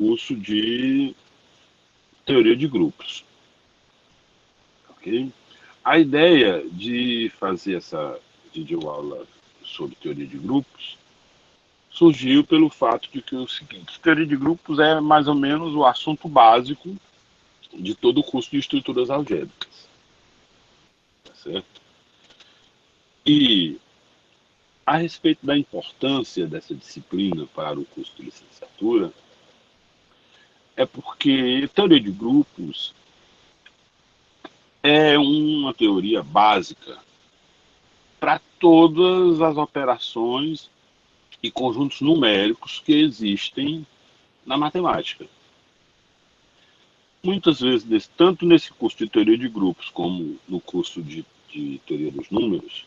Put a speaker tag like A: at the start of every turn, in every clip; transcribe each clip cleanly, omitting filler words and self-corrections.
A: curso de teoria de grupos. Ok? A ideia de fazer essa videoaula sobre teoria de grupos surgiu pelo fato de que o seguinte, teoria de grupos é mais ou menos o assunto básico de todo o curso de estruturas algébricas. Tá certo? E a respeito da importância dessa disciplina para o curso de licenciatura, é porque teoria de grupos é uma teoria básica para todas as operações e conjuntos numéricos que existem na matemática. Muitas vezes, tanto nesse curso de teoria de grupos como no curso de teoria dos números,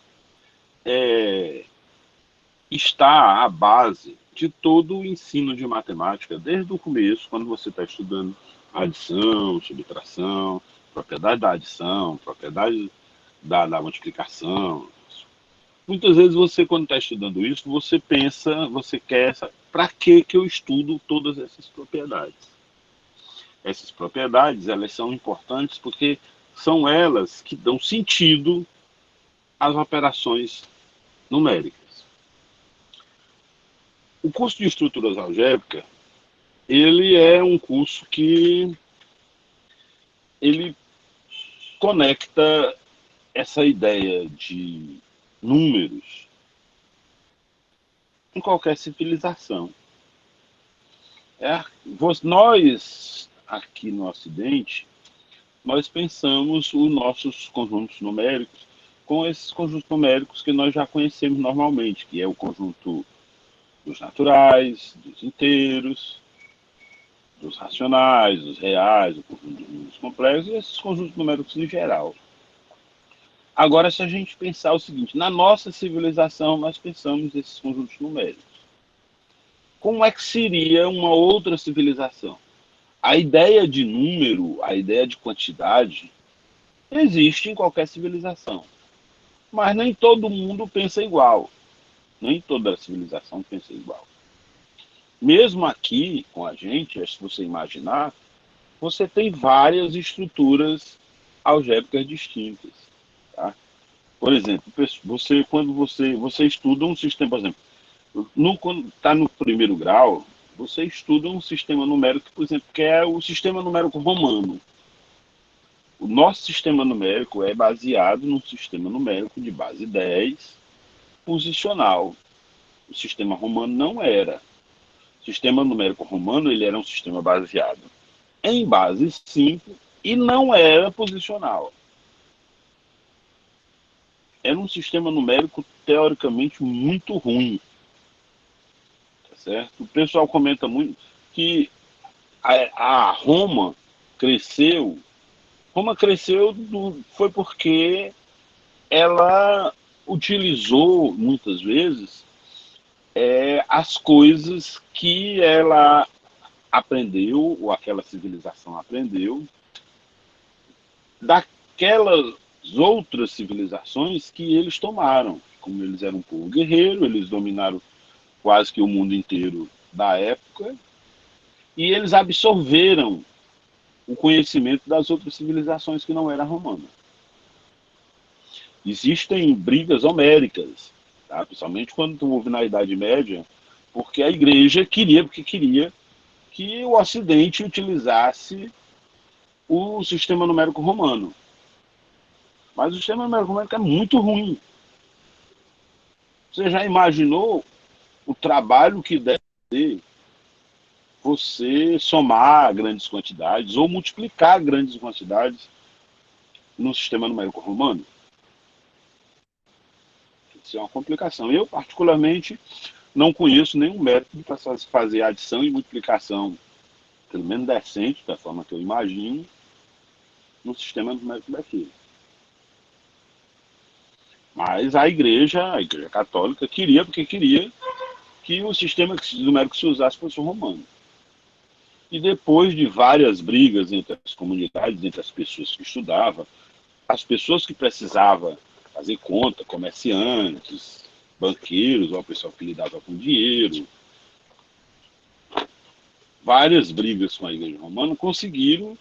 A: está a base de todo o ensino de matemática, desde o começo, quando você está estudando adição, subtração, propriedade da adição, propriedade da multiplicação. Muitas vezes você, quando está estudando isso, você pensa, você quer, para que eu estudo todas essas propriedades? Essas propriedades, elas são importantes porque são elas que dão sentido às operações numéricas. O curso de estruturas algébricas, ele é um curso que ele conecta essa ideia de números em qualquer civilização. Nós, aqui no Ocidente, nós pensamos os nossos conjuntos numéricos com esses conjuntos numéricos que nós já conhecemos normalmente, que é o conjunto dos naturais, dos inteiros, dos racionais, dos reais, o conjunto dos números complexos e esses conjuntos numéricos em geral. Agora, se a gente pensar o seguinte, na nossa civilização nós pensamos esses conjuntos numéricos. Como é que seria uma outra civilização? A ideia de número, a ideia de quantidade, existe em qualquer civilização. Mas nem todo mundo pensa igual. Nem toda civilização pensa igual. Mesmo aqui, com a gente, se você imaginar, você tem várias estruturas algébricas distintas. Tá? Por exemplo, quando você estuda um sistema, por exemplo, quando está no primeiro grau, você estuda um sistema numérico, por exemplo, que é o sistema numérico romano. O nosso sistema numérico é baseado num sistema numérico de base 10, posicional. O sistema romano não era. O sistema numérico romano ele era um sistema baseado em base 5 e não era posicional. Era um sistema numérico teoricamente muito ruim. Tá certo? O pessoal comenta muito que a Roma cresceu. Roma cresceu foi porque ela utilizou muitas vezes as coisas que ela aprendeu, ou aquela civilização aprendeu, daquelas outras civilizações que eles tomaram. Como eles eram um povo guerreiro, eles dominaram quase que o mundo inteiro da época, e eles absorveram o conhecimento das outras civilizações que não eram romanas. Existem brigas homéricas, tá? Principalmente quando houve na Idade Média, porque a igreja queria que o Ocidente utilizasse o sistema numérico romano. Mas o sistema numérico romano é muito ruim. Você já imaginou o trabalho que deve ter você somar grandes quantidades ou multiplicar grandes quantidades no sistema numérico romano? Isso é uma complicação. Eu, particularmente, não conheço nenhum método para fazer adição e multiplicação, pelo menos decente, da forma que eu imagino, no sistema numérico daquele. Mas a igreja católica, porque queria que o sistema numérico que se usasse fosse o romano. E depois de várias brigas entre as comunidades, entre as pessoas que estudavam, as pessoas que precisavam fazer conta, comerciantes, banqueiros, ou o pessoal que lidava com dinheiro, várias brigas com a Igreja Romana, conseguiram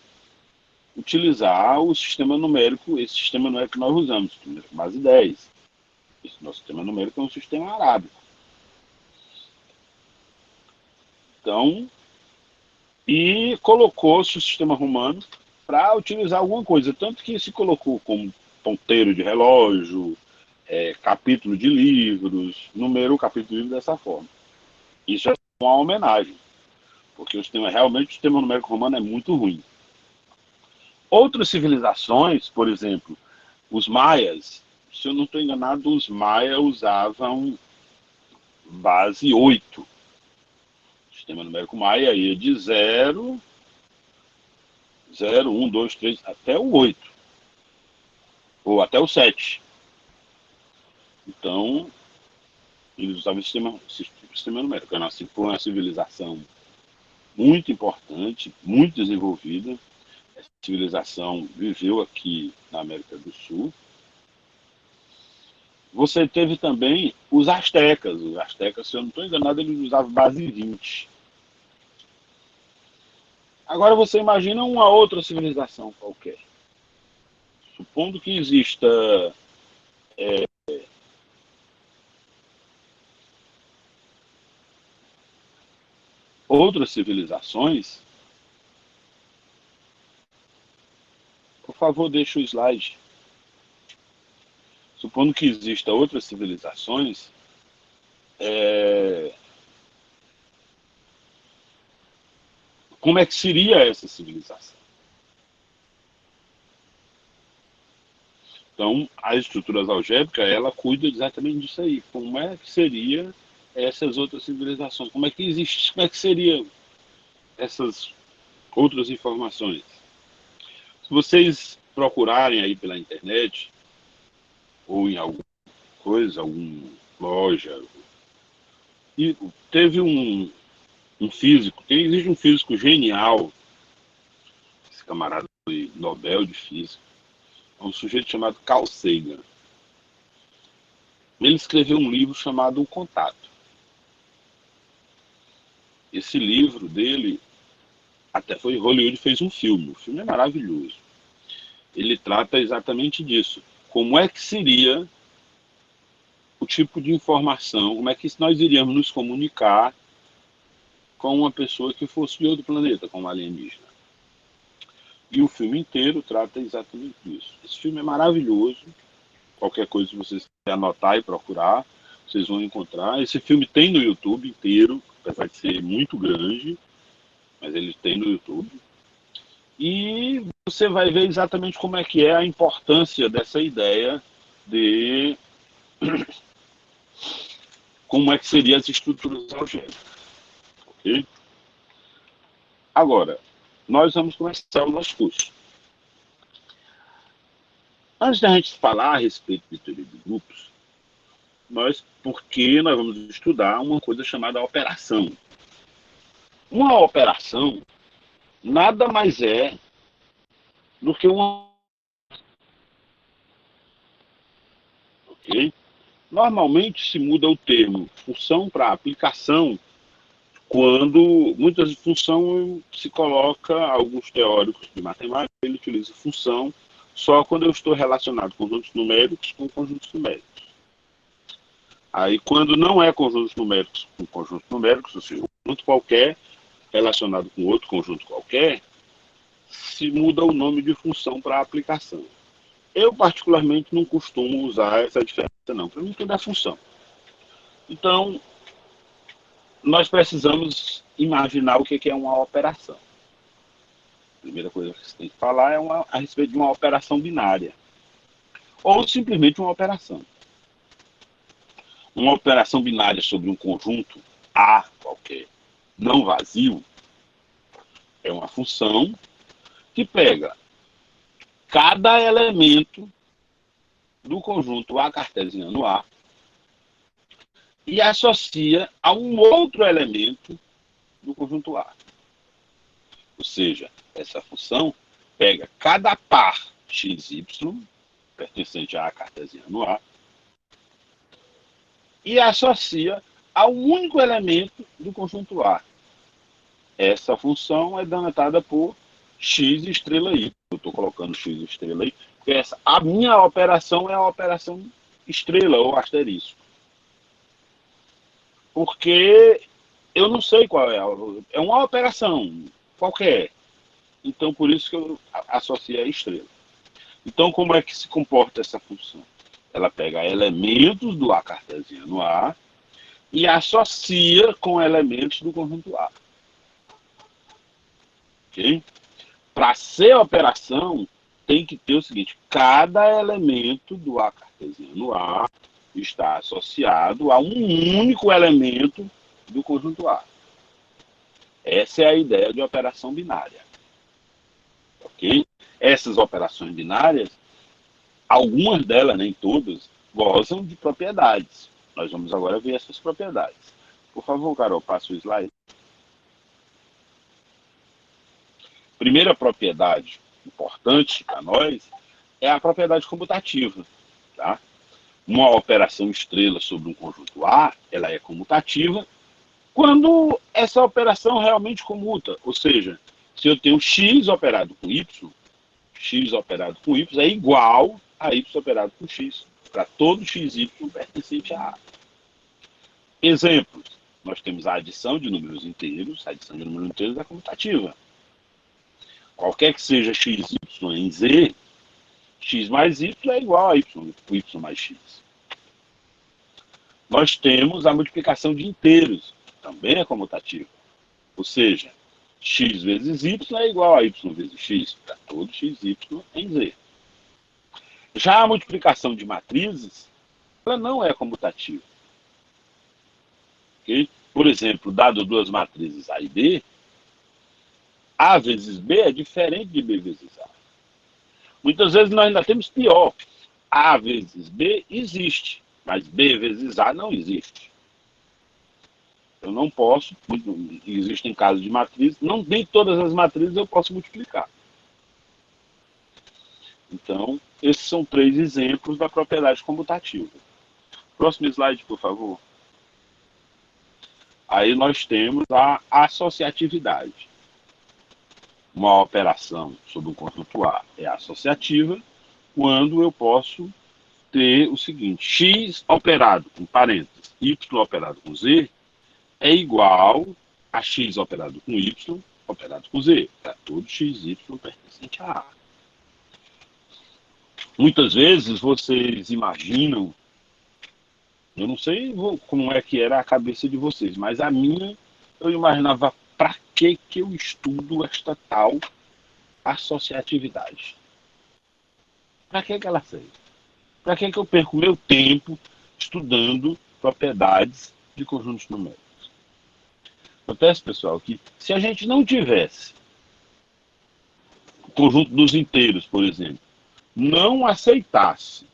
A: utilizar o sistema numérico, esse sistema numérico que nós usamos, base 10. Esse nosso sistema numérico é um sistema arábico. Então, e colocou-se o sistema romano para utilizar alguma coisa, tanto que se colocou como ponteiro de relógio, capítulo de livros, numerou o capítulo de livro dessa forma. Isso é uma homenagem, porque realmente o sistema numérico romano é muito ruim. Outras civilizações, por exemplo, os maias, se eu não estou enganado, os maias usavam base 8. O sistema numérico maia ia de 0, 0, 1, 2, 3, até o 8. Ou até o 7. Então, eles usavam o sistema numérico. Assim, foi uma civilização muito importante, muito desenvolvida. Essa civilização viveu aqui na América do Sul. Você teve também os astecas. Os astecas, se eu não estou enganado, eles usavam base 20. Agora você imagina uma outra civilização qualquer. Supondo que exista outras civilizações. Por favor, deixa o slide. Supondo que exista outras civilizações, como é que seria essa civilização? Então, as estruturas algébricas, ela cuida exatamente disso aí. Como é que seria essas outras civilizações? Como é que existe? Como é que seriam essas outras informações? Se vocês procurarem aí pela internet, ou em alguma coisa, alguma loja, e teve um físico, existe um físico genial, esse camarada foi Nobel de Física, é um sujeito chamado Carl Sagan. Ele escreveu um livro chamado O Contato. Esse livro dele, até foi Hollywood fez um filme. O filme é maravilhoso. Ele trata exatamente disso. Como é que seria o tipo de informação, como é que nós iríamos nos comunicar com uma pessoa que fosse de outro planeta, com um alienígena. E o filme inteiro trata exatamente disso. Esse filme é maravilhoso. Qualquer coisa que vocês quiserem anotar e procurar, vocês vão encontrar. Esse filme tem no YouTube inteiro, apesar de ser muito grande, mas ele tem no YouTube. E você vai ver exatamente como é que é a importância dessa ideia de como é que seriam as estruturas algébricas. Okay? Agora, nós vamos começar o nosso curso. Antes da gente falar a respeito de teoria de grupos, porque nós vamos estudar uma coisa chamada operação. Uma operação nada mais é do que uma. Okay? Normalmente se muda o termo função para aplicação quando muitas função se coloca, alguns teóricos de matemática, ele utiliza função só quando eu estou relacionado conjuntos numéricos com conjuntos numéricos. Aí, quando não é conjuntos numéricos com conjuntos numéricos, ou seja, um conjunto qualquer relacionado com outro conjunto qualquer, se muda o nome de função para aplicação. Eu, particularmente, não costumo usar essa diferença, não. Para mim, tudo é função. Então, nós precisamos imaginar o que é uma operação. A primeira coisa que você tem que falar é a respeito de uma operação binária. Ou simplesmente uma operação. Uma operação binária sobre um conjunto A qualquer, não vazio, é uma função que pega cada elemento do conjunto A cartesiano A e associa a um outro elemento do conjunto A. Ou seja, essa função pega cada par xy, pertencente a A cartesiano A, e associa a um único elemento do conjunto A. essa função é denotada por x estrela y. Eu estou colocando x estrela y, porque a minha operação é a operação estrela ou asterisco. Porque eu não sei qual é. É uma operação qualquer. Então, por isso que eu associo a estrela. Então, como é que se comporta essa função? Ela pega elementos do A cartesiano A e associa com elementos do conjunto A. Ok? Para ser operação, tem que ter o seguinte: cada elemento do A cartesiano A está associado a um único elemento do conjunto A. Essa é a ideia de operação binária. Ok? Essas operações binárias, algumas delas, nem todas, gozam de propriedades. Nós vamos agora ver essas propriedades. Por favor, Carol, passa o slide. Primeira propriedade importante para nós é a propriedade comutativa. Tá? Uma operação estrela sobre um conjunto A, ela é comutativa quando essa operação realmente comuta. Ou seja, se eu tenho x operado com y é igual a y operado com x, para todo xy pertencente a A. Exemplos. Nós temos a adição de números inteiros. A adição de números inteiros é comutativa. Qualquer que seja xy em z, x mais y é igual a y mais x. Nós temos a multiplicação de inteiros, também é comutativa. Ou seja, x vezes y é igual a y vezes x, para todo xy em z. Já a multiplicação de matrizes, ela não é comutativa. Okay? Por exemplo, dado duas matrizes A e B, A vezes B é diferente de B vezes A. Muitas vezes nós ainda temos pior. A vezes B existe, mas B vezes A não existe. Eu não posso, existem casos de matrizes, nem todas as matrizes eu posso multiplicar. Então, esses são 3 exemplos da propriedade comutativa. Próximo slide, por favor. Aí nós temos a associatividade. Uma operação sobre um conjunto A é associativa quando eu posso ter o seguinte: x operado com parênteses, y operado com z, é igual a x operado com y operado com z, para todo xy pertencente a A. Muitas vezes vocês imaginam, eu não sei como é que era a cabeça de vocês, mas a minha, eu imaginava, para que eu estudo esta tal associatividade? Para que ela serve? Para que eu perco meu tempo estudando propriedades de conjuntos numéricos? Acontece, pessoal, que se a gente não tivesse o conjunto dos inteiros, por exemplo, não aceitasse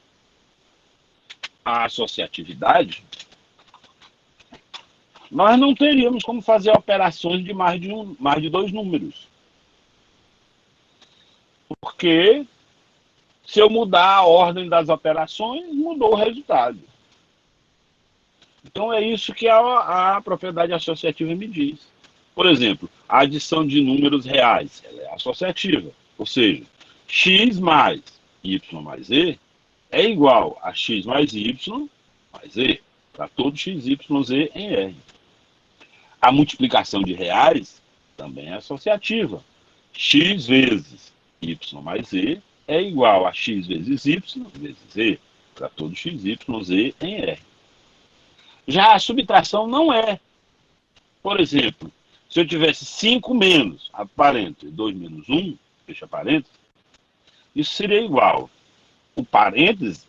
A: a associatividade, nós não teríamos como fazer operações de mais de 2 números. Porque se eu mudar a ordem das operações, mudou o resultado. Então é isso que a propriedade associativa me diz. Por exemplo, a adição de números reais, ela é associativa. Ou seja, x mais y mais z é igual a x mais y mais z, para todo x, y, z em R. A multiplicação de reais também é associativa. X vezes y mais z é igual a x vezes y vezes z, para todo x, y, z em R. Já a subtração não é. Por exemplo, se eu tivesse 5 menos, parênteses, 2 menos 1, fecha parênteses, isso seria igual. O parênteses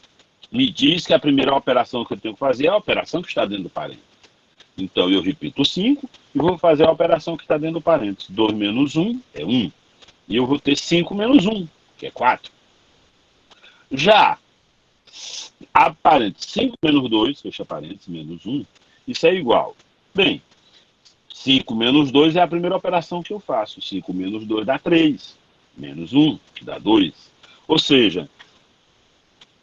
A: me diz que a primeira operação que eu tenho que fazer é a operação que está dentro do parênteses. Então, eu repito 5 e vou fazer a operação que está dentro do parênteses. 2 menos 1 é 1. E eu vou ter 5 menos 1, que é 4. Já a parênteses 5 menos 2, fecha parênteses, menos 1, isso é igual. Bem, 5 menos 2 é a primeira operação que eu faço. 5 menos 2 dá 3. Menos 1, que dá 2. Ou seja,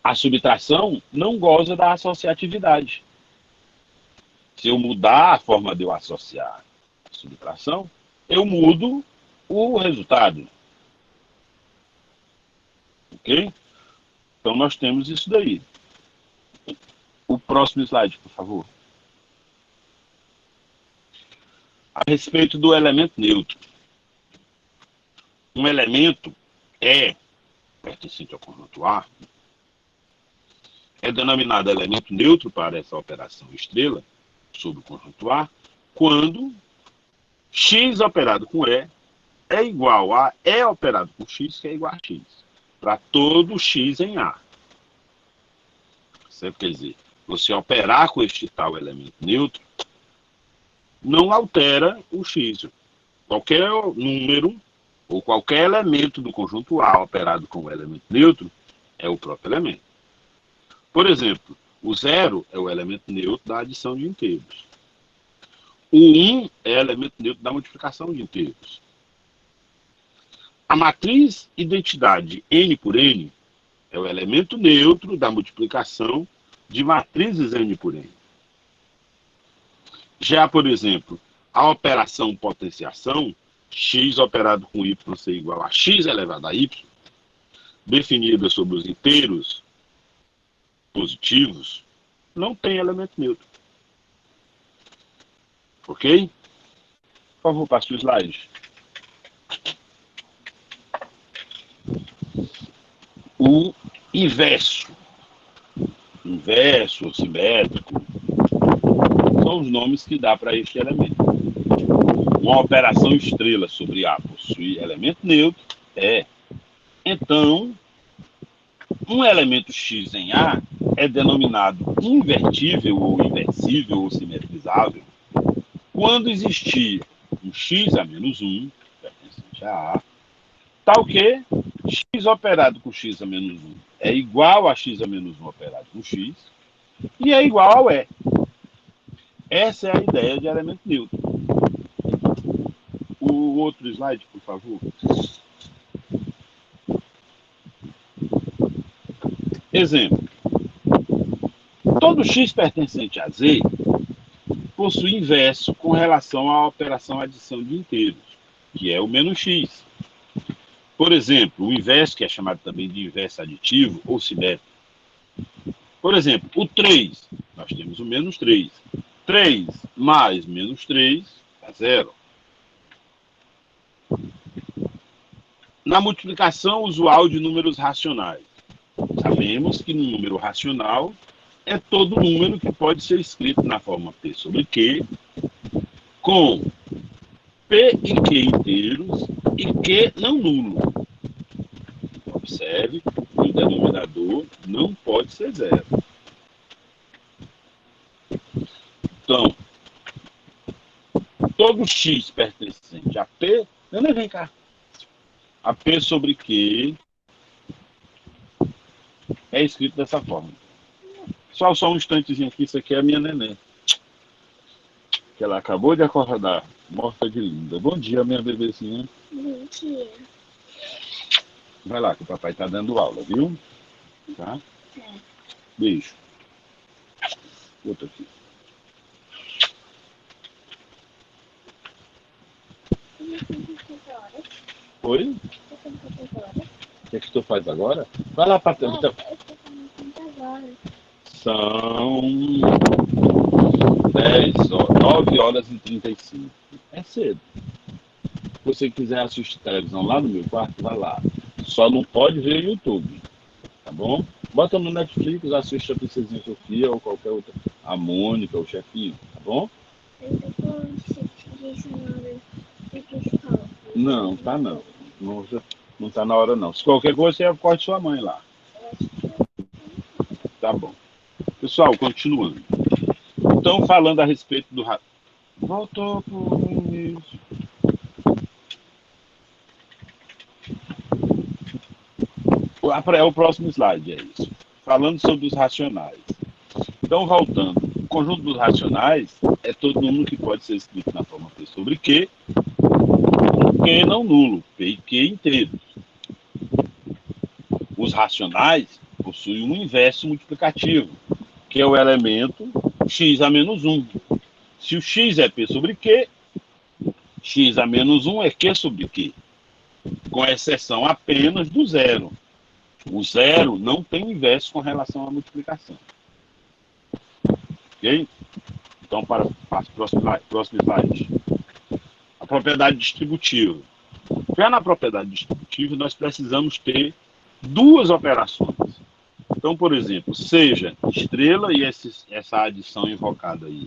A: a subtração não goza da associatividade. Se eu mudar a forma de eu associar a subtração, eu mudo o resultado. Ok? Então nós temos isso daí. O próximo slide, por favor. A respeito do elemento neutro. Um elemento pertencente ao conjunto A, é denominado elemento neutro para essa operação estrela sobre o conjunto A, quando x operado com E é igual a E operado com x, que é igual a x, para todo x em A. Certo? Quer dizer, você operar com este tal elemento neutro não altera o x. Qualquer número ou qualquer elemento do conjunto A operado com o elemento neutro é o próprio elemento. Por exemplo, o 0 é o elemento neutro da adição de inteiros. O 1 é elemento neutro da multiplicação de inteiros. A matriz identidade n por n é o elemento neutro da multiplicação de matrizes n por n. Já, por exemplo, a operação potenciação, x operado com y ser igual a x elevado a y, definida sobre os inteiros positivos, não tem elemento neutro. Ok? Por favor, passe o slide. O inverso ou simétrico, são os nomes que dá para este elemento. Uma operação estrela sobre A possui elemento neutro, então, um elemento x em A é denominado invertível ou inversível ou simetrizável quando existir um x a menos 1, pertencente a A, tal que x operado com x a menos 1 é igual a x a menos 1 operado com x e é igual ao E. Essa é a ideia de elemento neutro. O outro slide, por favor. Exemplo. Todo x pertencente a Z possui inverso com relação à operação adição de inteiros, que é o menos x. Por exemplo, o inverso, que é chamado também de inverso aditivo ou simétrico. Por exemplo, o 3, nós temos o menos 3. 3 mais menos 3 dá 0. Na multiplicação usual de números racionais, sabemos que no número racional é todo número que pode ser escrito na forma P sobre Q, com P e Q inteiros e Q não nulo. Observe que o denominador não pode ser 0. Então, todo x pertencente a P, vem cá, a P sobre Q é escrito dessa forma. Só um instantezinho aqui, isso aqui é a minha neném. Que ela acabou de acordar, morta de linda. Bom dia, minha bebezinha.
B: Bom dia.
A: Vai lá, que o papai tá dando aula, viu? Tá? Beijo. Outro aqui. Oi? O que é que tu faz agora? Vai lá para
B: Eu tô agora.
A: São 9 horas e 35. É cedo. Se você quiser assistir televisão lá no meu quarto, vai lá. Só não pode ver YouTube, tá bom? Bota no Netflix, assiste a Princesinha Sofia ou qualquer outra, a Mônica ou o Chefinho, tá bom?
B: Eu tô com isso na hora de ir pra escola.
A: Não, tá não. Não tá na hora não. Se qualquer coisa, você acorde sua mãe lá. Tá bom. Pessoal, continuando. Então, falando a respeito do... Voltou pro início. É o próximo slide, é isso. Falando sobre os racionais. Então, voltando. O conjunto dos racionais é todo número que pode ser escrito na forma P sobre Q, Q não nulo, P e Q inteiros. Os racionais possuem um inverso multiplicativo, que é o elemento x a menos 1. Se o x é P sobre Q, x a menos 1 é Q sobre Q, com exceção apenas do zero. O zero não tem o inverso com relação à multiplicação. Ok? Então, para o próximo slide. A propriedade distributiva. Já na propriedade distributiva, nós precisamos ter duas operações. Então, por exemplo, seja estrela e essa adição invocada aí,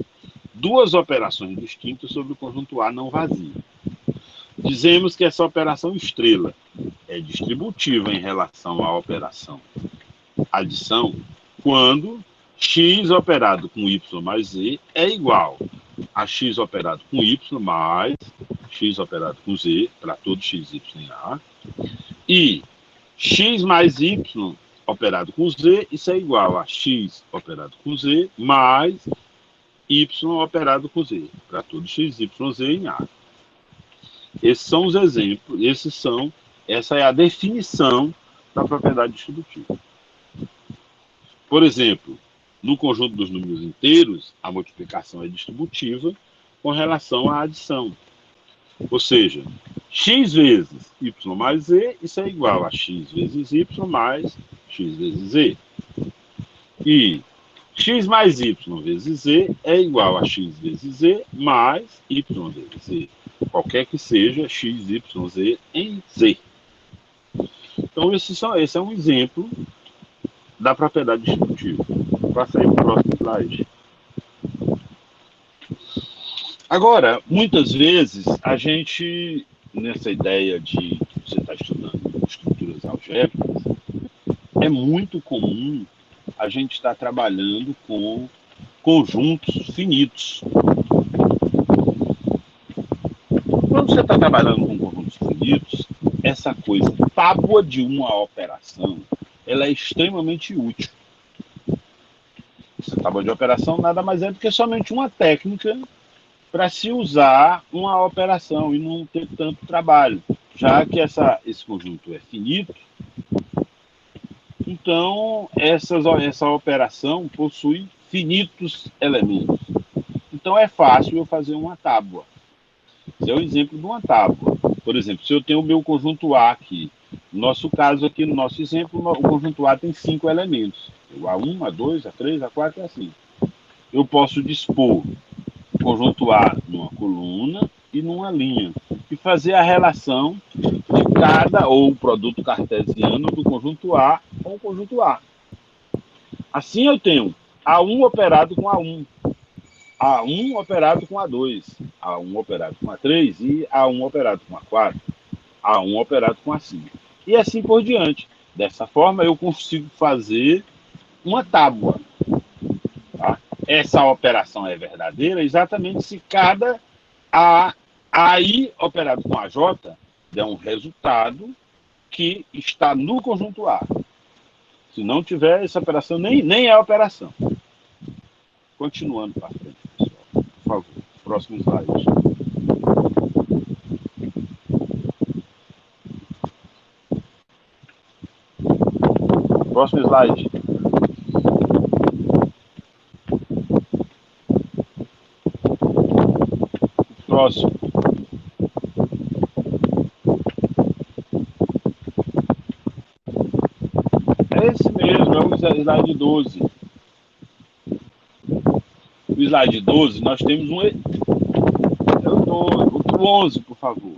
A: duas operações distintas sobre o conjunto A não vazio. Dizemos que essa operação estrela é distributiva em relação à operação adição quando x operado com y mais z é igual a x operado com y mais x operado com z para todo x, y em A, e x mais y operado com z, isso é igual a x operado com z mais y operado com z para todo x, y, z em A. Esses são os exemplos, essa é a definição da propriedade distributiva. Por exemplo, no conjunto dos números inteiros, a multiplicação é distributiva com relação à adição. Ou seja, x vezes y mais z, isso é igual a x vezes y mais x vezes z. E x mais y vezes z é igual a x vezes z mais y vezes z. Qualquer que seja x, y, z em z. Então, esse é um exemplo da propriedade distributiva. Passa aí para o próximo slide. Agora, muitas vezes, a gente, nessa ideia de que você está estudando estruturas algébricas, é muito comum a gente estar trabalhando com conjuntos finitos. Quando você está trabalhando com conjuntos finitos, essa coisa, tábua de uma operação, ela é extremamente útil. Essa tábua de operação nada mais é do que somente uma técnica para se usar uma operação e não ter tanto trabalho. Já que esse conjunto é finito, então essa operação possui finitos elementos. Então é fácil eu fazer uma tábua. Esse é o exemplo de uma tábua. Por exemplo, se eu tenho o meu conjunto A aqui, no nosso caso aqui, no nosso exemplo, o conjunto A tem 5 elementos. O A1, A2, A3, A4 e A5. Eu posso dispor o conjunto A numa coluna e numa linha. E fazer a relação de cada, ou o produto cartesiano do conjunto A com o conjunto A. Assim eu tenho A1 operado com A1. A1 operado com A2, A1 operado com A3 e A1 operado com A4, A1 operado com A5. E assim por diante. Dessa forma, eu consigo fazer uma tábua. Tá? Essa operação é verdadeira exatamente se cada AI operado com AJ der um resultado que está no conjunto A. Se não tiver essa operação, nem é operação. Continuando para frente, pessoal. Por favor, próximo slide. Próximo slide. Próximo. É esse mesmo, é o slide 12. No slide 12, nós temos o 11, por favor.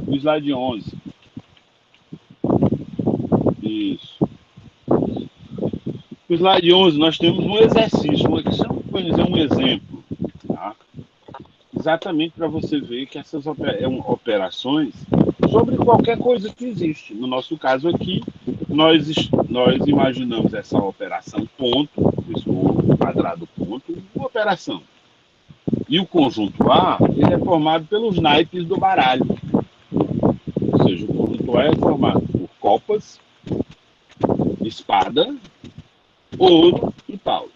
A: O slide 11. Isso. No slide 11, nós temos um exercício, um exemplo. Tá? Exatamente para você ver que essas operações sobre qualquer coisa que existe. No nosso caso aqui, nós imaginamos essa operação ponto, quadrado ponto, uma operação. E o conjunto A, ele é formado pelos naipes do baralho. Ou seja, o conjunto A é formado por copas, espada, ouro e paus.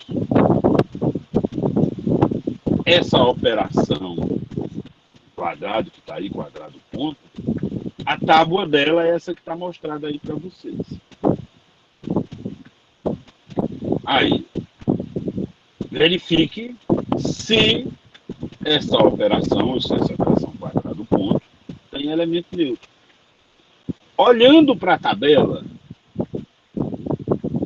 A: Essa operação quadrado, que está aí, quadrado ponto, a tábua dela é essa que está mostrada aí para vocês. Aí, verifique se essa operação, ou seja, essa operação quadrado ponto, tem elemento neutro. Olhando para a tabela,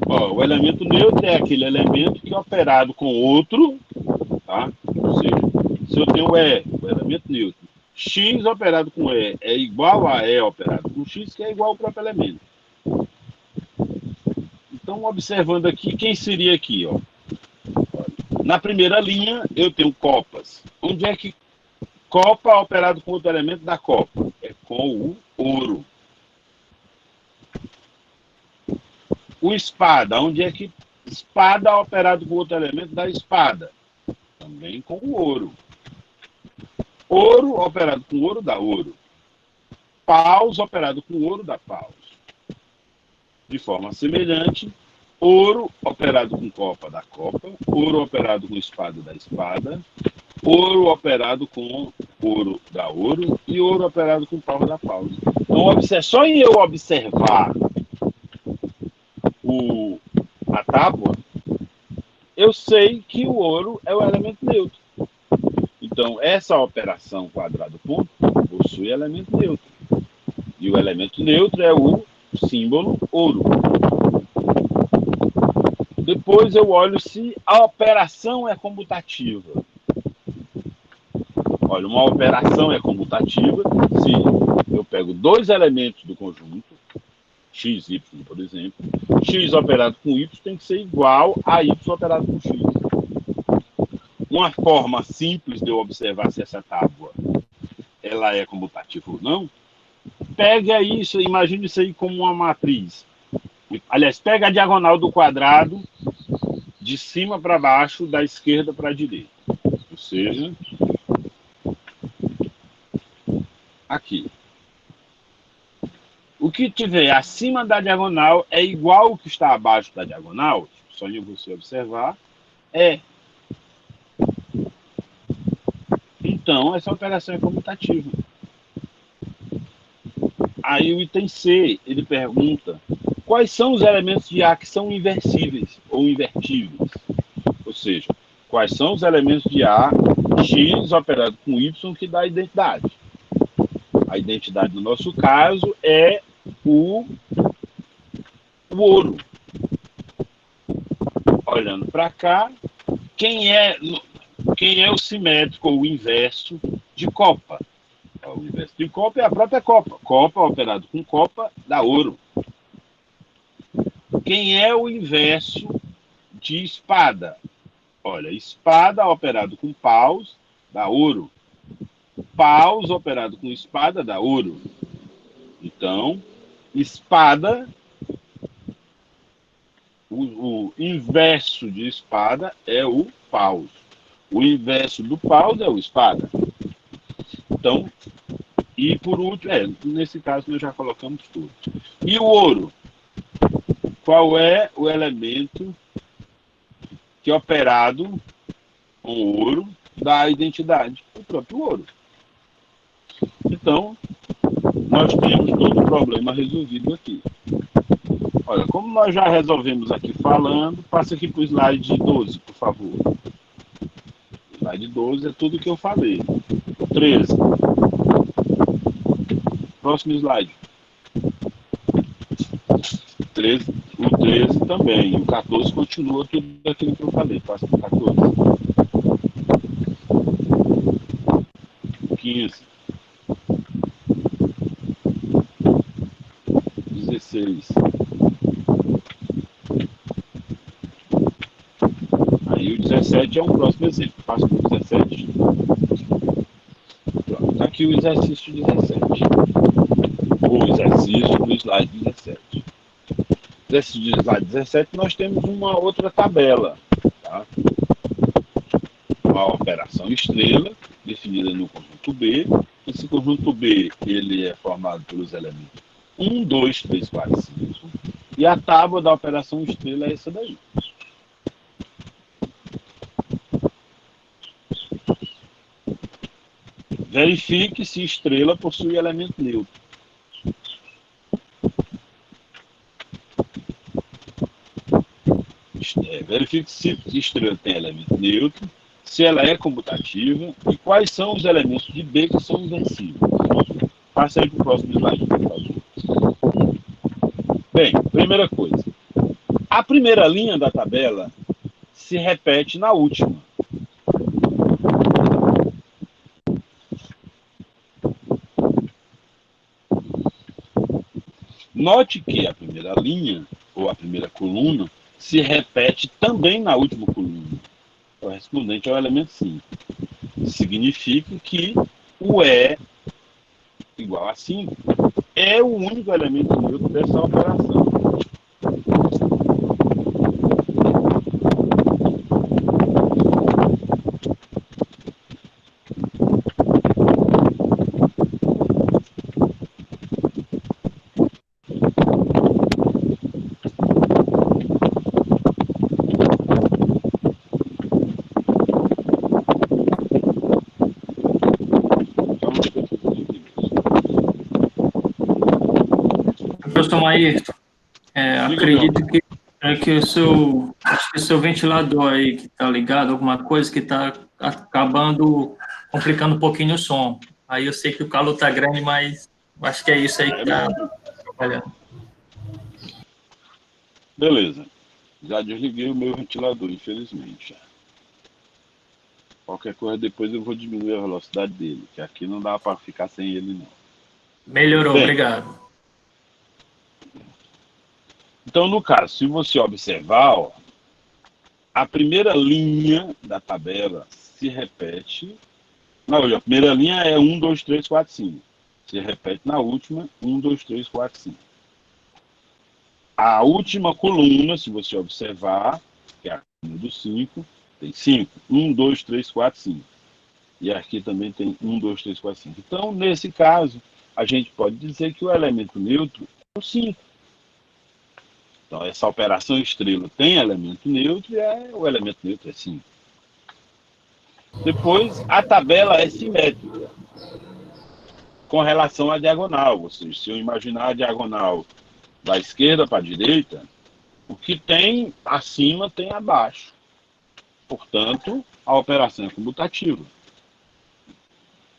A: ó, o elemento neutro é aquele elemento que é operado com outro, tá? Ou seja, se eu tenho E, o elemento neutro, X operado com E é igual a E operado com X, que é igual ao próprio elemento. Então, observando aqui, quem seria aqui? Ó? Na primeira linha, eu tenho copas. Onde é que copa operado com outro elemento da copa? É com o ouro. O espada, onde é que espada operado com outro elemento da espada? Também com o ouro. Ouro operado com ouro dá ouro. Paus operado com ouro dá paus. De forma semelhante, ouro operado com copa dá copa, ouro operado com espada dá espada, ouro operado com ouro dá ouro e ouro operado com pau dá pau. Então, só em eu observar a tábua, eu sei que o ouro é o elemento neutro. Então, essa operação quadrado ponto possui elemento neutro. E o elemento neutro é o símbolo ouro. Depois eu olho se a operação é comutativa. Olha, uma operação é comutativa se eu pego dois elementos do conjunto, x, y, por exemplo. X operado com y tem que ser igual a y operado com x. Uma forma simples de eu observar se essa tábua ela é comutativa ou não, pega isso, imagine isso aí como uma matriz. Aliás, pega a diagonal do quadrado de cima para baixo, da esquerda para a direita. Ou seja, aqui. O que tiver acima da diagonal é igual ao que está abaixo da diagonal, só em você observar, é. Então, essa operação é comutativa. Aí o item C, ele pergunta quais são os elementos de A que são inversíveis ou invertíveis. Ou seja, quais são os elementos de A, X operado com Y, que dá a identidade. A identidade, no nosso caso, é o ouro. Olhando para cá, quem é o simétrico ou o inverso de copa? O inverso de copa é a própria copa. Copa operado com copa dá ouro. Quem é o inverso de espada? Olha, espada operado com paus dá ouro. Paus operado com espada dá ouro. Então, espada, o inverso de espada é o paus. O inverso do paus é o espada. Então, e por último, nesse caso nós já colocamos tudo. E o ouro? Qual é o elemento que operado com ouro dá a identidade? O próprio ouro. Então, nós temos todo o problema resolvido aqui. Olha, como nós já resolvemos aqui falando, passa aqui para o slide 12, por favor. Slide 12 é tudo que eu falei. 13. Próximo slide. 13, o 13 também. O 14 continua tudo aquilo que eu falei. Passa para o 14. 15. 16. Aí o 17 é um próximo exemplo. Passa para o 17. Pronto. Aqui o exercício 17. O exercício do slide 17. Exercício do slide 17, nós temos uma outra tabela. Tá? Uma operação estrela, definida no conjunto B. Esse conjunto B ele é formado pelos elementos 1, 2, 3, 4, 5. E a tábua da operação estrela é essa daí. Verifique se estrela possui elemento neutro. Verifique se estrela tem elemento neutro, se ela é comutativa e quais são os elementos de B que são inversíveis. Passa aí para o próximo slide, por favor. Bem, primeira coisa. A primeira linha da tabela se repete na última. Note que a primeira linha, ou a primeira coluna, se repete também na última coluna, correspondente ao elemento 5. Significa que o E igual a 5 é o único elemento neutro dessa operação.
C: Professor Maírton, acredito que acho que o seu ventilador aí que está ligado, alguma coisa que está acabando complicando um pouquinho o som. Aí eu sei que o calor está grande, mas acho que é isso aí que está atrapalhando.
A: Beleza. Já desliguei o meu ventilador, infelizmente. Qualquer coisa depois eu vou diminuir a velocidade dele, que aqui não dá para ficar sem ele não.
C: Melhorou,
A: Bem,
C: obrigado.
A: Então, no caso, se você observar, ó, a primeira linha da tabela se repete. Não, a primeira linha é 1, 2, 3, 4, 5. Se repete na última, 1, 2, 3, 4, 5. A última coluna, se você observar, que é a coluna do 5, tem 5. 1, 2, 3, 4, 5. E aqui também tem 1, 2, 3, 4, 5. Então, nesse caso, a gente pode dizer que o elemento neutro é o 5. Então, essa operação estrela tem elemento neutro e o elemento neutro é 5. Depois, a tabela é simétrica com relação à diagonal. Ou seja, se eu imaginar a diagonal da esquerda para a direita, o que tem acima tem abaixo. Portanto, a operação é comutativa.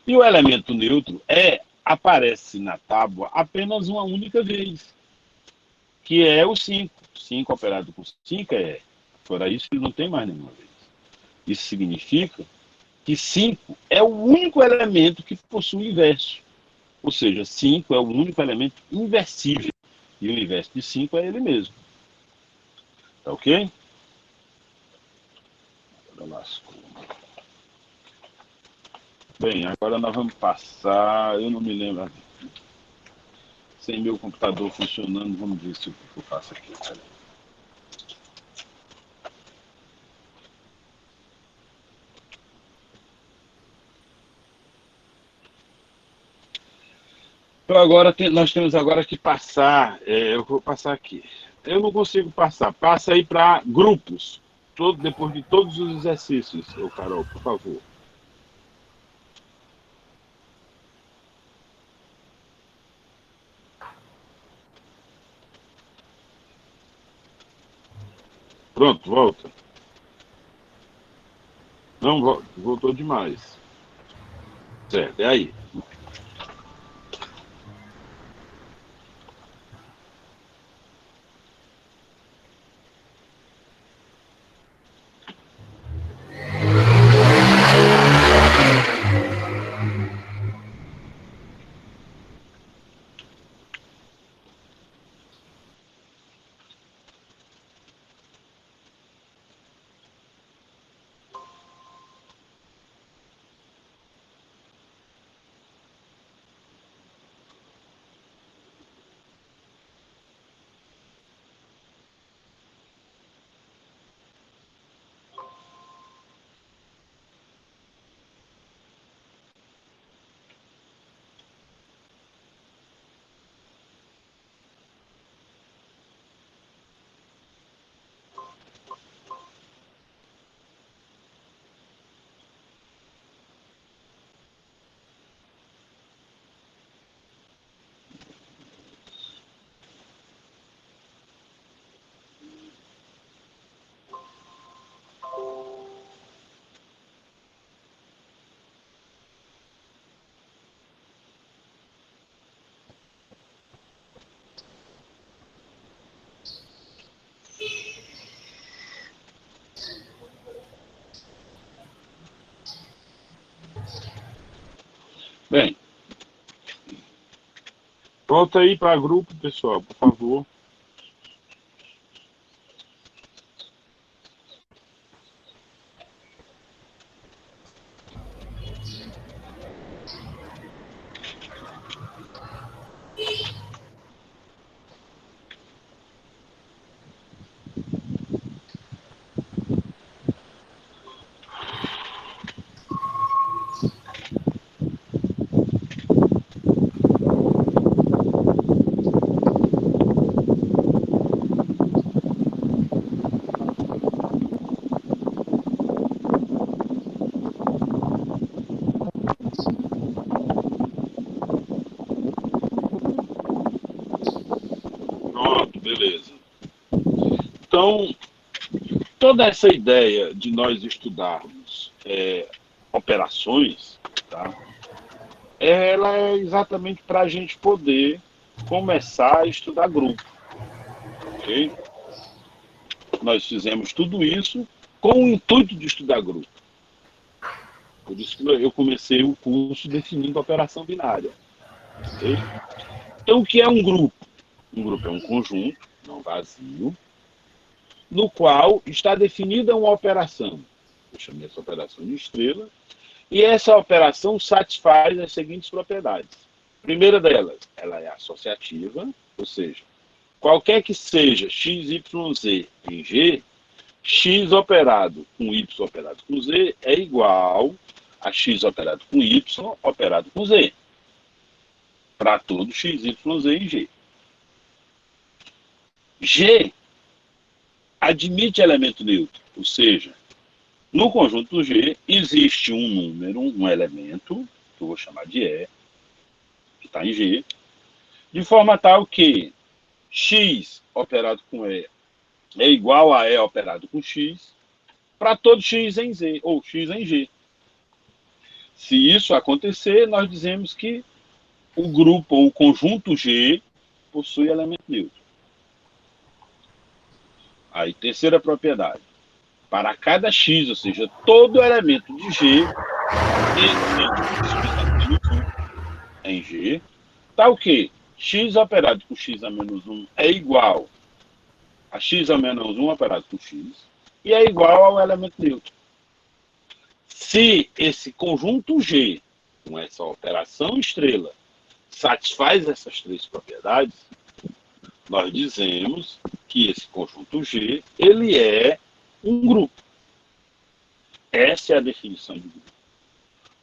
A: E o elemento neutro aparece na tábua apenas uma única vez, que é o 5. 5 operado por 5 é. Fora isso, ele não tem mais nenhuma vez. Isso significa que 5 é o único elemento que possui inverso. Ou seja, 5 é o único elemento inversível. E o inverso de 5 é ele mesmo. Tá ok? Agora lascou. Bem, agora nós vamos passar. Eu não me lembro. Sem meu computador funcionando, vamos ver se eu faço aqui. Peraí. Então agora nós temos agora que passar. Eu vou passar aqui. Eu não consigo passar. Passa aí para grupos. Depois de todos os exercícios, Carol, por favor. Pronto, volta. Não, voltou demais. Certo, é aí. Volta aí para grupo, pessoal, por favor. Pronto, beleza. Então, toda essa ideia de nós estudarmos operações, tá? Ela é exatamente para a gente poder começar a estudar grupo, ok? Nós fizemos tudo isso com o intuito de estudar grupo. Por isso que eu comecei o curso definindo a operação binária, ok? Então, o que é um grupo? Um grupo é um conjunto, não vazio, no qual está definida uma operação. Eu chamei essa operação de estrela. E essa operação satisfaz as seguintes propriedades. A primeira delas, ela é associativa, ou seja, qualquer que seja x, y, z em G, x operado com y operado com z é igual a x operado com y operado com z. Para todo x, y, z em G. G admite elemento neutro, ou seja, no conjunto G existe um número, um elemento, que eu vou chamar de E, que está em G, de forma tal que x operado com E é igual a E operado com x, para todo x em Z, ou x em G. Se isso acontecer, nós dizemos que o grupo ou o conjunto G possui elemento neutro. Aí, terceira propriedade. Para cada x, ou seja, todo elemento de G em G, tá o quê? X operado com x a menos 1 é igual a x a menos 1 operado com x e é igual ao elemento neutro. Se esse conjunto G, com essa operação estrela, satisfaz essas três propriedades, nós dizemos que esse conjunto G, ele é um grupo. Essa é a definição de grupo.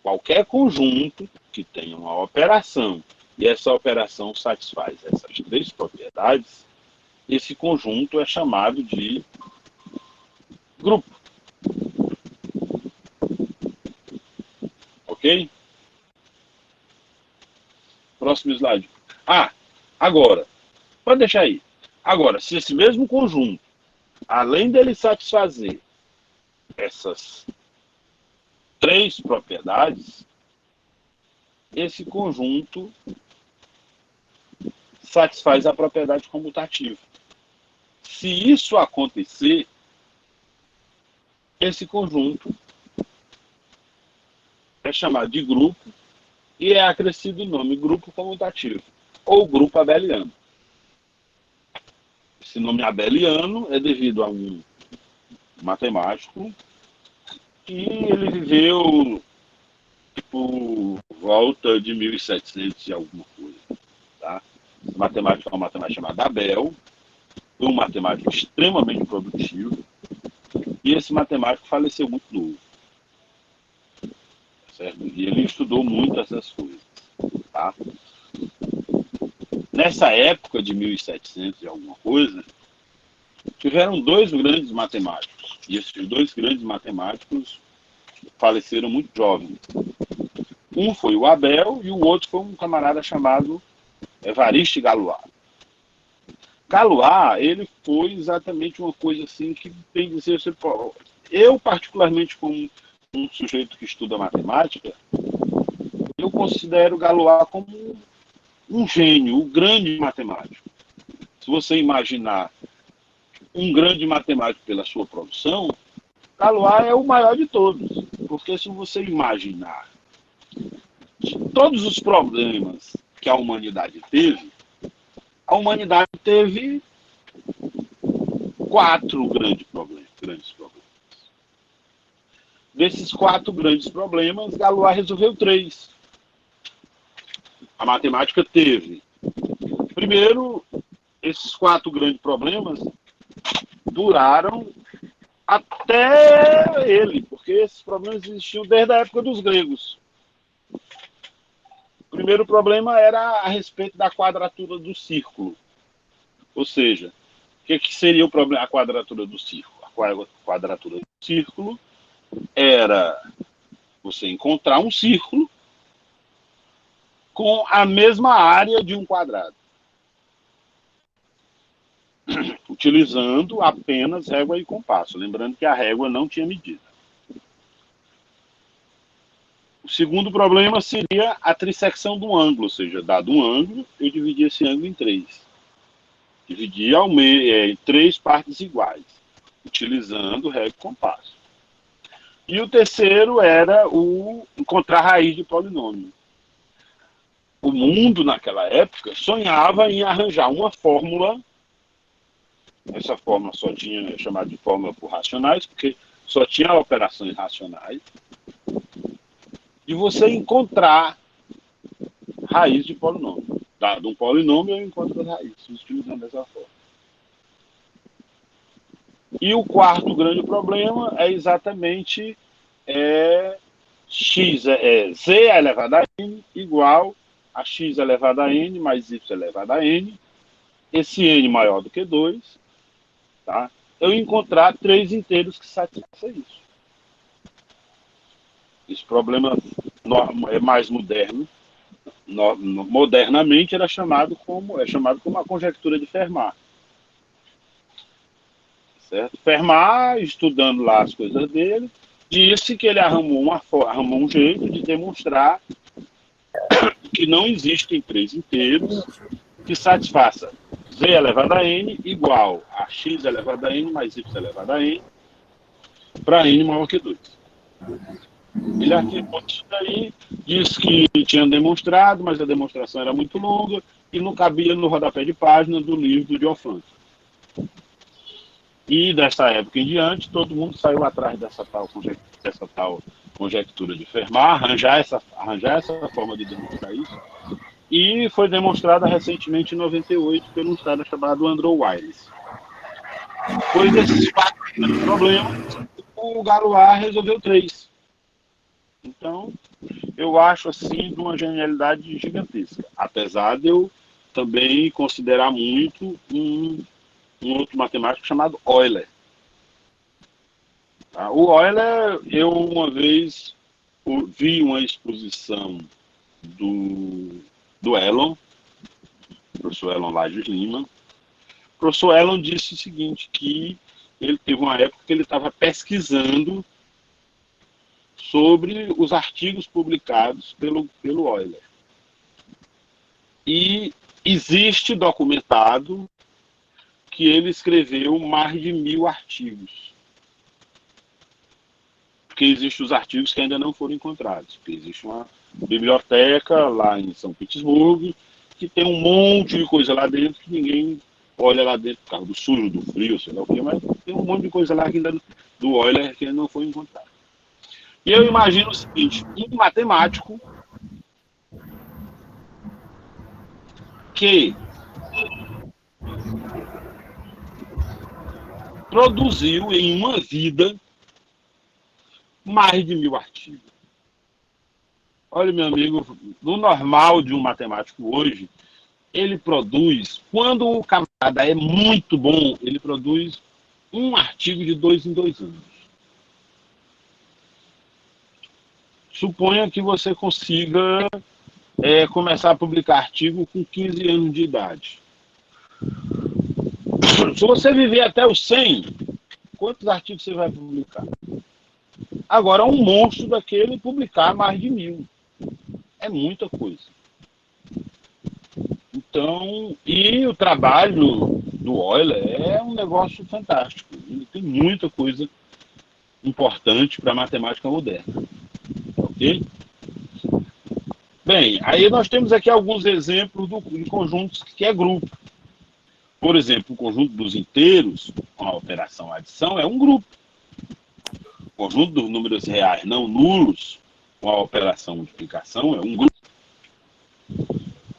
A: Qualquer conjunto que tenha uma operação e essa operação satisfaz essas três propriedades, esse conjunto é chamado de grupo. Ok? Próximo slide. Agora, pode deixar aí. Agora, se esse mesmo conjunto, além dele satisfazer essas três propriedades, esse conjunto satisfaz a propriedade comutativa. Se isso acontecer, esse conjunto é chamado de grupo e é acrescido o nome grupo comutativo, ou grupo abeliano. Esse nome abeliano é devido a um matemático que ele viveu por volta de 1700 e alguma coisa. Tá? O matemático é um matemático chamado Abel, foi um matemático extremamente produtivo, e esse matemático faleceu muito novo. Certo? E ele estudou muito essas coisas. Tá? Nessa época de 1700 e alguma coisa, tiveram dois grandes matemáticos. E esses dois grandes matemáticos faleceram muito jovens. Um foi o Abel e o outro foi um camarada chamado Évariste Galois. Galois, ele foi exatamente uma coisa assim que tem de ser... Eu, particularmente, como um sujeito que estuda matemática, eu considero Galois como um gênio, um grande matemático. Se você imaginar um grande matemático pela sua produção, Galois é o maior de todos. Porque se você imaginar todos os problemas que a humanidade teve, a humanidade teve 4 grandes problemas. Desses 4 grandes problemas, Galois resolveu 3. A matemática teve. Primeiro, esses 4 grandes problemas duraram até ele, porque esses problemas existiam desde a época dos gregos. O primeiro problema era a respeito da quadratura do círculo. Ou seja, o que seria o problema, a quadratura do círculo? A quadratura do círculo era você encontrar um círculo com a mesma área de um quadrado, utilizando apenas régua e compasso. Lembrando que a régua não tinha medida. O segundo problema seria a trissecção do ângulo, ou seja, dado um ângulo, eu dividia esse ângulo em 3. Dividia em 3 partes iguais, utilizando régua e compasso. E o terceiro era o encontrar raiz de polinômio. O mundo, naquela época, sonhava em arranjar uma fórmula. Essa fórmula só tinha chamada de fórmula por racionais, porque só tinha operações racionais. De você encontrar raiz de polinômio. Dado um polinômio, eu encontro as raízes, utilizando dessa forma. E o quarto grande problema é exatamente z elevado a n igual a x elevado a n mais y elevado a n. Esse n maior do que 2, tá? Eu encontrar 3 inteiros que satisfaçam isso. Esse problema é mais moderno. Modernamente era chamado como a conjectura de Fermat. Certo? Fermat, estudando lá as coisas dele, disse que ele arrumou um jeito de demonstrar que não existem 3 inteiros que satisfaça z elevado a n igual a x elevado a n mais y elevado a n para n maior que 2. Ele arquivou isso daí, disse que tinha demonstrado, mas a demonstração era muito longa e não cabia no rodapé de página do livro do Diofante. E dessa época em diante, todo mundo saiu atrás dessa tal conjectura de Fermat, arranjar essa forma de demonstrar isso. E foi demonstrada recentemente em 98 por um cara chamado Andrew Wiles. Depois desses 4 problemas, o Galois resolveu 3. Então, eu acho assim de uma genialidade gigantesca. Apesar de eu também considerar muito um outro matemático chamado Euler. Tá? O Euler, eu uma vez vi uma exposição do Elon, professor Elon Lages Lima. O professor Elon disse o seguinte, que ele teve uma época que ele estava pesquisando sobre os artigos publicados pelo Euler. E existe documentado que ele escreveu mais de 1000 artigos. Porque existem os artigos que ainda não foram encontrados. Porque existe uma biblioteca lá em São Petersburgo que tem um monte de coisa lá dentro que ninguém olha lá dentro por causa do sujo, do frio, sei lá o quê, mas tem um monte de coisa lá que ainda do Euler que ainda não foi encontrado. E eu imagino o seguinte, um matemático que produziu em uma vida mais de 1000 artigos. Olha, meu amigo, no normal de um matemático hoje, ele produz, quando o camarada é muito bom, ele produz um artigo de 2 em 2 anos. Suponha que você consiga começar a publicar artigo com 15 anos de idade. Se você viver até os 100, quantos artigos você vai publicar? Agora, um monstro daquele publicar mais de 1000. É muita coisa. Então, e o trabalho do Euler é um negócio fantástico. Ele tem muita coisa importante para a matemática moderna. Ok? Bem, aí nós temos aqui alguns exemplos de conjuntos que é grupo. Por exemplo, o conjunto dos inteiros, com a operação adição, é um grupo. O conjunto dos números reais não nulos, com a operação multiplicação, é um grupo.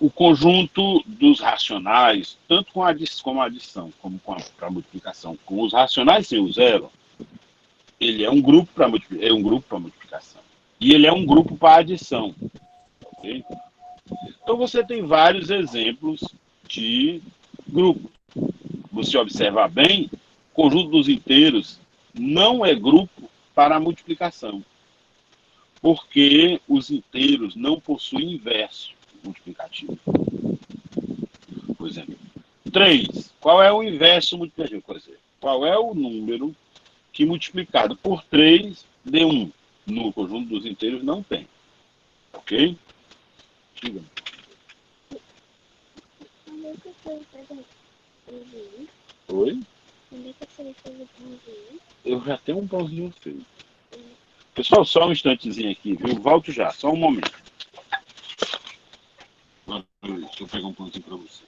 A: O conjunto dos racionais, tanto com a adição como com a multiplicação, com os racionais sem o zero, ele é um grupo para multiplicação. E ele é um grupo para adição. Okay? Então você tem vários exemplos de grupo. Você observar bem, o conjunto dos inteiros não é grupo para a multiplicação, porque os inteiros não possuem inverso multiplicativo. Por exemplo, 3. Qual é o inverso multiplicativo? Por exemplo, qual é o número que multiplicado por 3 dê 1? No conjunto dos inteiros não tem. Ok? Diga.
B: Onde é que você faz pãozinho?
A: Oi?
B: Onde é que você faz o pãozinho?
A: Eu já tenho um pãozinho feito. Pessoal, só um instantezinho aqui, viu? Volto já, só um momento. Deixa eu pegar um pãozinho para você.